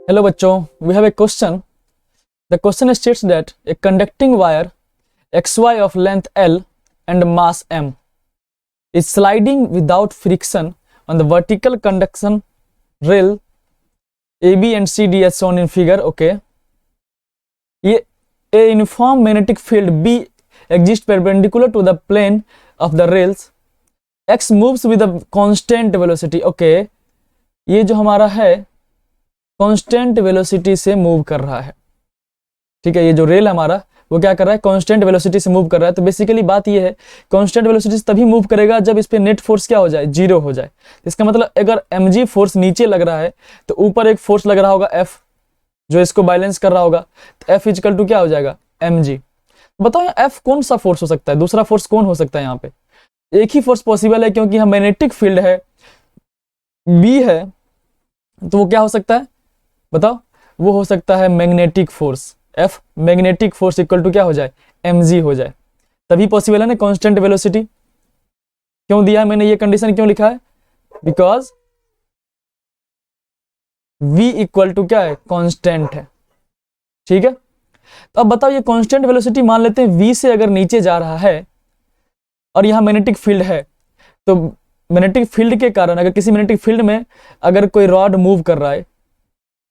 Hello बच्चों, we have a question. The question states that a conducting wire XY of length L and mass M is sliding without friction on the vertical conduction rail AB and CD as shown in figure. Okay. A uniform magnetic field B exists perpendicular to the plane of the rails. X moves with a constant velocity. Okay. ये जो हमारा है constant velocity से move कर रहा है। ठीक है, ये जो रेल हमारा वो क्या कर रहा है, कांस्टेंट वेलोसिटी से मूव कर रहा है। तो बेसिकली बात ये है, कांस्टेंट वेलोसिटी से तभी मूव करेगा जब इस पे नेट फोर्स क्या हो जाए, जीरो हो जाए। इसका मतलब अगर mg फोर्स नीचे लग रहा है तो ऊपर एक फोर्स लग रहा होगा F, जो इसको बैलेंस कर रहा होगा। तो F इक्वल टू क्या हो जाएगा, mg। बताओ F कौन सा फोर्स हो सकता है, दूसरा फोर्स कौन हो सकता है? यहाँ पे एक ही फोर्स पॉसिबल है, क्योंकि यहाँ मैग्नेटिक फील्ड है, B है, तो वो क्या हो सकता है बताओ, वो हो सकता है magnetic force. F magnetic force equal to क्या हो जाए, mg हो जाए, तभी पॉसिबल है ना कांस्टेंट वेलोसिटी। क्यों दिया है मैंने ये कंडीशन, क्यों लिखा है? बिकॉज v इक्वल टू क्या है, कांस्टेंट है। ठीक है, तो अब बताओ ये कांस्टेंट वेलोसिटी मान लेते हैं v से अगर नीचे जा रहा है और यहां मैग्नेटिक फील्ड है, तो मैग्नेटिक फील्ड के कारण अगर किसी मैग्नेटिक फील्ड में अगर कोई रॉड मूव कर रहा है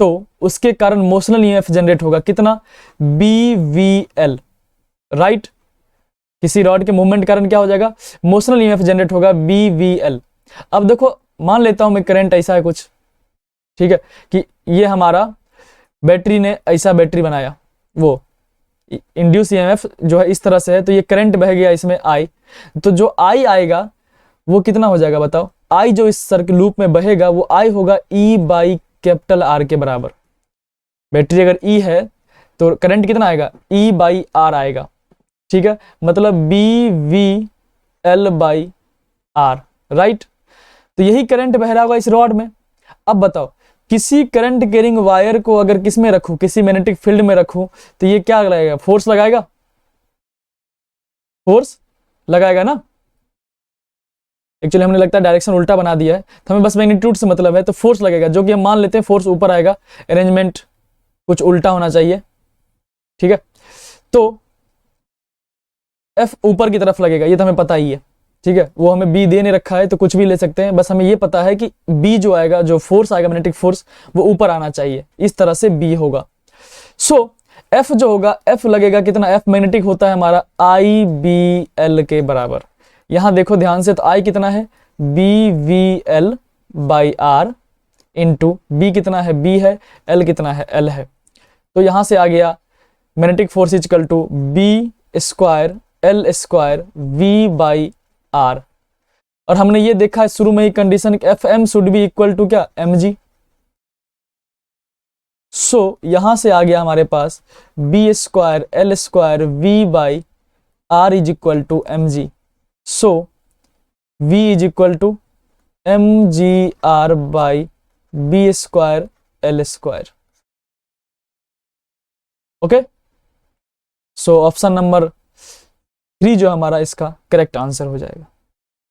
तो उसके कारण मोशनल ईएमएफ जनरेट होगा, कितना, BVL, राइट। किसी रॉड के मूवमेंट के कारण क्या हो जाएगा, मोशनल ईएमएफ जनरेट होगा, BVL। अब देखो मान लेता हूं मैं करंट ऐसा है कुछ, ठीक है, कि ये हमारा बैटरी ने ऐसा बैटरी बनाया, वो इंड्यूस ईएमएफ जो है इस तरह से है, तो ये करंट बह गया इसमें I, तो जो I आएगा वो कितना हो जाएगा बताओ, I जो इस सर्किल लूप में बहेगा वो I होगा E/R के बराबर। बैटरी अगर E है तो करंट कितना आएगा, E/R आएगा। ठीक है, मतलब BVL/R, राइट। तो यही करंट बह रहा होगा इस रॉड में। अब बताओ किसी करंट कैरिंग वायर को अगर किस में रखूं, किसी मैग्नेटिक फील्ड में रखूं, तो ये क्या लगाएगा, फोर्स लगाएगा, फोर्स लगाएगा ना। एक्चुअली हमने लगता है डायरेक्शन उल्टा बना दिया है, तो हमें बस मैग्नीट्यूड से मतलब है, तो फोर्स लगेगा, जो कि हम मान लेते हैं फोर्स ऊपर आएगा, अरेंजमेंट कुछ उल्टा होना चाहिए। ठीक है, तो F ऊपर की तरफ लगेगा, ये तो हमें पता ही है। ठीक है, वो हमें B दे नहीं रखा है तो कुछ भी ले सकते हैं, बस हमें ये पता है कि B जो आएगा, जो फोर्स आएगा मैग्नेटिक फोर्स, वो ऊपर आना चाहिए, इस तरह से B होगा। सो F जो होगा, F लगेगा कितना, F मैग्नेटिक होता है हमारा IBL के बराबर। यहां देखो ध्यान से, तो I कितना है, BVL/R इंटू B कितना है, B है, L कितना है, L है। तो यहां से आ गया magnetic force equal to B² L² V/R। और हमने ये देखा है शुरू में ही condition, FM should be equal to क्या, mg। सो यहां से आ गया हमारे पास B² L² V/R is equal to mg। So V is equal to mgR/B² L²। Okay, so option number 3 जो हमारा इसका करेक्ट आंसर हो जाएगा।